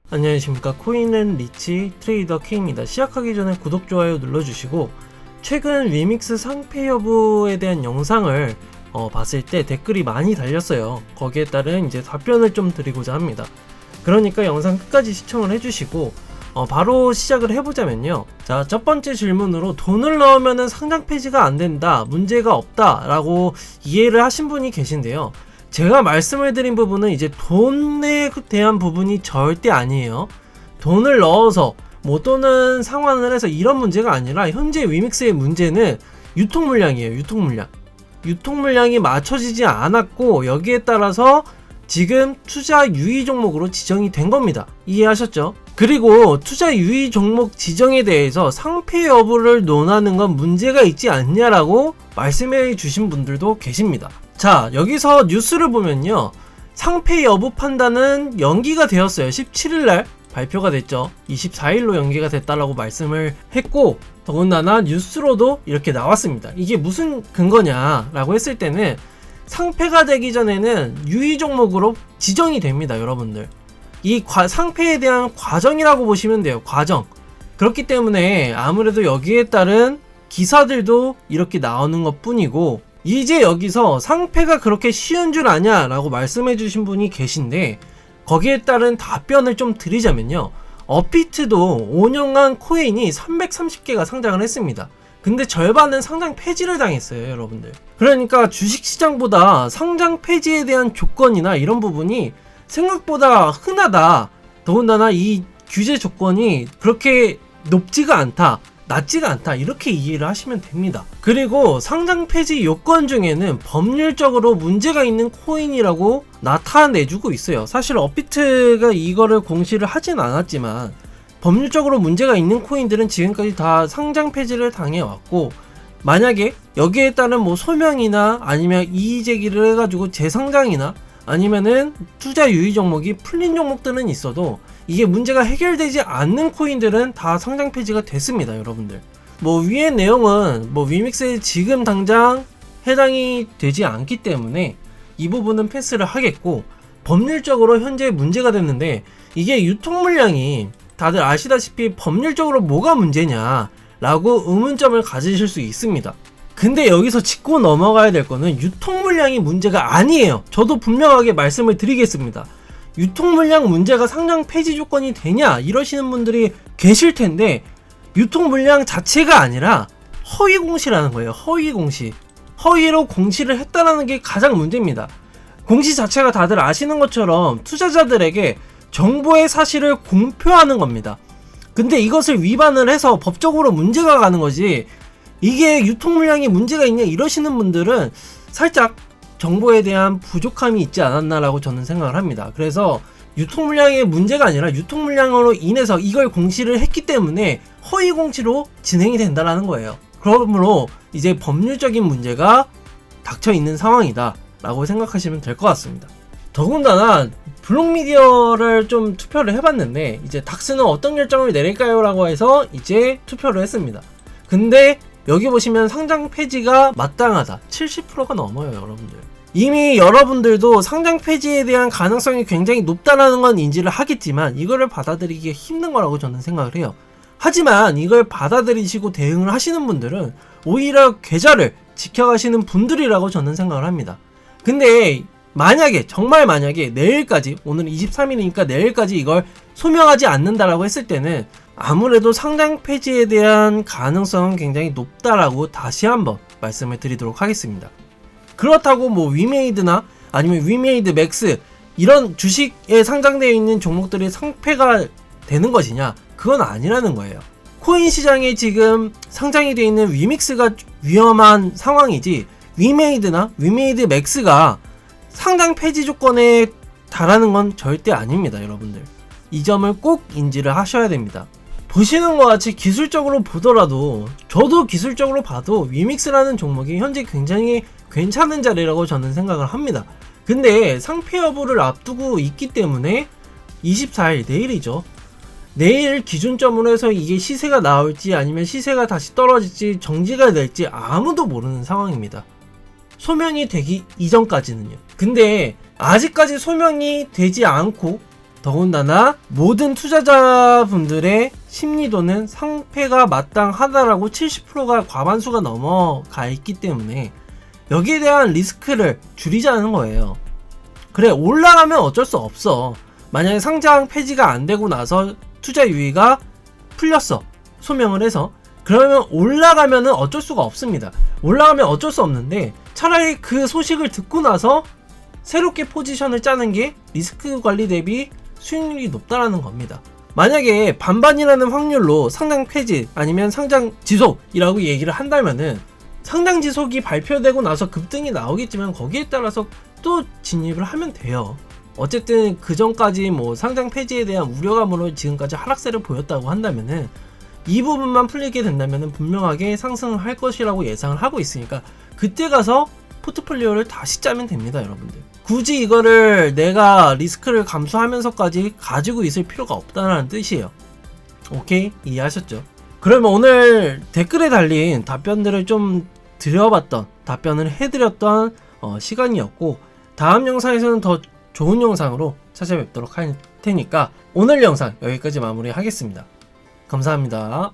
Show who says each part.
Speaker 1: 안녕하십니까. 코인앤리치 트레이더 K입니다. 시작하기 전에 구독, 좋아요 눌러주시고, 최근 위믹스 상패 여부에 대한 영상을 봤을 때 댓글이 많이 달렸어요. 거기에 따른 이제 답변을 좀 드리고자 합니다. 그러니까 영상 끝까지 시청을 해주시고 바로 시작을 해보자면요. 자, 첫 번째 질문으로 돈을 넣으면 상장 폐지가 안 된다, 문제가 없다 라고 이해를 하신 분이 계신데요. 제가 말씀을 드린 부분은 이제 돈에 대한 부분이 절대 아니에요. 돈을 넣어서 못 도는 상환을 해서 이런 문제가 아니라, 현재 위믹스의 문제는 유통 물량이에요. 유통 물량이 맞춰지지 않았고, 여기에 따라서 지금 투자 유의 종목으로 지정이 된 겁니다. 이해하셨죠? 그리고 투자 유의 종목 지정에 대해서 상패 여부를 논하는 건 문제가 있지 않냐라고 말씀해 주신 분들도 계십니다. 자, 여기서 뉴스를 보면요, 상패 여부 판단은 연기가 되었어요. 17일날 발표가 됐죠. 24일로 연기가 됐다라고 말씀을 했고, 더군다나 뉴스로도 이렇게 나왔습니다. 이게 무슨 근거냐 라고 했을 때는, 상패가 되기 전에는 유의 종목으로 지정이 됩니다. 여러분들, 이 상패에 대한 과정이라고 보시면 돼요. 과정. 그렇기 때문에 아무래도 여기에 따른 기사들도 이렇게 나오는 것 뿐이고, 이제 여기서 상패가 그렇게 쉬운 줄 아냐 라고 말씀해 주신 분이 계신데, 거기에 따른 답변을 좀 드리자면요, 업비트도 5년간 코인이 330개가 상장을 했습니다. 근데 절반은 상장 폐지를 당했어요. 여러분들, 그러니까 주식시장보다 상장 폐지에 대한 조건이나 이런 부분이 생각보다 흔하다, 더군다나 이 규제 조건이 그렇게 높지가 않다, 낮지가 않다, 이렇게 이해를 하시면 됩니다. 그리고 상장 폐지 요건 중에는 법률적으로 문제가 있는 코인이라고 나타내주고 있어요. 사실 업비트가 이거를 공시를 하진 않았지만, 법률적으로 문제가 있는 코인들은 지금까지 다 상장 폐지를 당해왔고, 만약에 여기에 따른 뭐 소명이나 아니면 이의 제기를 해가지고 재상장이나 아니면은 투자 유의 종목이 풀린 종목들은 있어도, 이게 문제가 해결되지 않는 코인들은 다 상장 폐지가 됐습니다. 여러분들, 뭐 위의 내용은 뭐 위믹스에 지금 당장 해당이 되지 않기 때문에 이 부분은 패스를 하겠고, 법률적으로 현재 문제가 됐는데, 이게 유통 물량이 다들 아시다시피 법률적으로 뭐가 문제냐 라고 의문점을 가지실 수 있습니다. 근데 여기서 짚고 넘어가야 될 거는, 유통 물량이 문제가 아니에요. 저도 분명하게 말씀을 드리겠습니다. 유통 물량 문제가 상장 폐지 조건이 되냐 이러시는 분들이 계실 텐데, 유통 물량 자체가 아니라 허위 공시라는 거예요. 허위 공시. 허위로 공시를 했다라는 게 가장 문제입니다. 공시 자체가 다들 아시는 것처럼 투자자들에게 정보의 사실을 공표하는 겁니다. 근데 이것을 위반을 해서 법적으로 문제가 가는 거지, 이게 유통 물량이 문제가 있냐 이러시는 분들은 살짝 정보에 대한 부족함이 있지 않았나라고 저는 생각을 합니다. 그래서 유통 물량의 문제가 아니라 유통 물량으로 인해서 이걸 공시를 했기 때문에 허위 공시로 진행이 된다라는 거예요. 그러므로 이제 법률적인 문제가 닥쳐 있는 상황이다 라고 생각하시면 될 것 같습니다. 더군다나 블록미디어를 좀 투표를 해봤는데, 이제 닥스는 어떤 결정을 내릴까요? 라고 해서 이제 투표를 했습니다. 근데 여기 보시면 상장 폐지가 마땅하다 70%가 넘어요. 여러분들, 이미 여러분들도 상장 폐지에 대한 가능성이 굉장히 높다라는 건 인지를 하겠지만, 이거를 받아들이기 힘든 거라고 저는 생각을 해요. 하지만 이걸 받아들이시고 대응을 하시는 분들은 오히려 계좌를 지켜가시는 분들이라고 저는 생각을 합니다. 근데 만약에, 정말 만약에 내일까지, 오늘 23일이니까 내일까지 이걸 소명하지 않는다라고 했을 때는 아무래도 상장 폐지에 대한 가능성은 굉장히 높다라고 다시 한번 말씀을 드리도록 하겠습니다. 그렇다고 뭐 위메이드나 아니면 위메이드 맥스 이런 주식에 상장되어 있는 종목들이 상패가 되는 것이냐, 그건 아니라는 거예요. 코인 시장에 지금 상장이 되어 있는 위믹스가 위험한 상황이지, 위메이드나 위메이드 맥스가 상장 폐지 조건에 달하는 건 절대 아닙니다. 여러분들, 이 점을 꼭 인지를 하셔야 됩니다. 보시는 것 같이 기술적으로 보더라도, 저도 기술적으로 봐도 위믹스라는 종목이 현재 굉장히 괜찮은 자리라고 저는 생각을 합니다. 근데 상패 여부를 앞두고 있기 때문에 24일, 내일이죠. 내일 기준점으로 해서 이게 시세가 나올지 아니면 시세가 다시 떨어질지 정지가 될지 아무도 모르는 상황입니다. 소명이 되기 이전까지는요. 근데 아직까지 소명이 되지 않고 더군다나 모든 투자자분들의 심리도는 상패가 마땅하다라고 70%가 과반수가 넘어가 있기 때문에 여기에 대한 리스크를 줄이자는 거예요. 그래, 올라가면 어쩔 수 없어. 만약에 상장 폐지가 안 되고 나서 투자 유의가 풀렸어, 소명을 해서, 그러면 올라가면은 어쩔 수가 없습니다. 올라가면 어쩔 수 없는데 차라리 그 소식을 듣고 나서 새롭게 포지션을 짜는 게 리스크 관리 대비 수익률이 높다라는 겁니다. 만약에 반반이라는 확률로 상장 폐지 아니면 상장 지속이라고 얘기를 한다면은 상장 지속이 발표되고 나서 급등이 나오겠지만 거기에 따라서 또 진입을 하면 돼요. 어쨌든 그 전까지 뭐 상장 폐지에 대한 우려감으로 지금까지 하락세를 보였다고 한다면은 이 부분만 풀리게 된다면은 분명하게 상승을 할 것이라고 예상을 하고 있으니까 그때 가서 포트폴리오를 다시 짜면 됩니다, 여러분들. 굳이 이거를 내가 리스크를 감수하면서까지 가지고 있을 필요가 없다는 뜻이에요. 오케이? 이해하셨죠? 그러면 오늘 댓글에 달린 답변들을 좀 답변을 해드렸던 시간이었고, 다음 영상에서는 더 좋은 영상으로 찾아뵙도록 할 테니까 오늘 영상 여기까지 마무리하겠습니다. 감사합니다.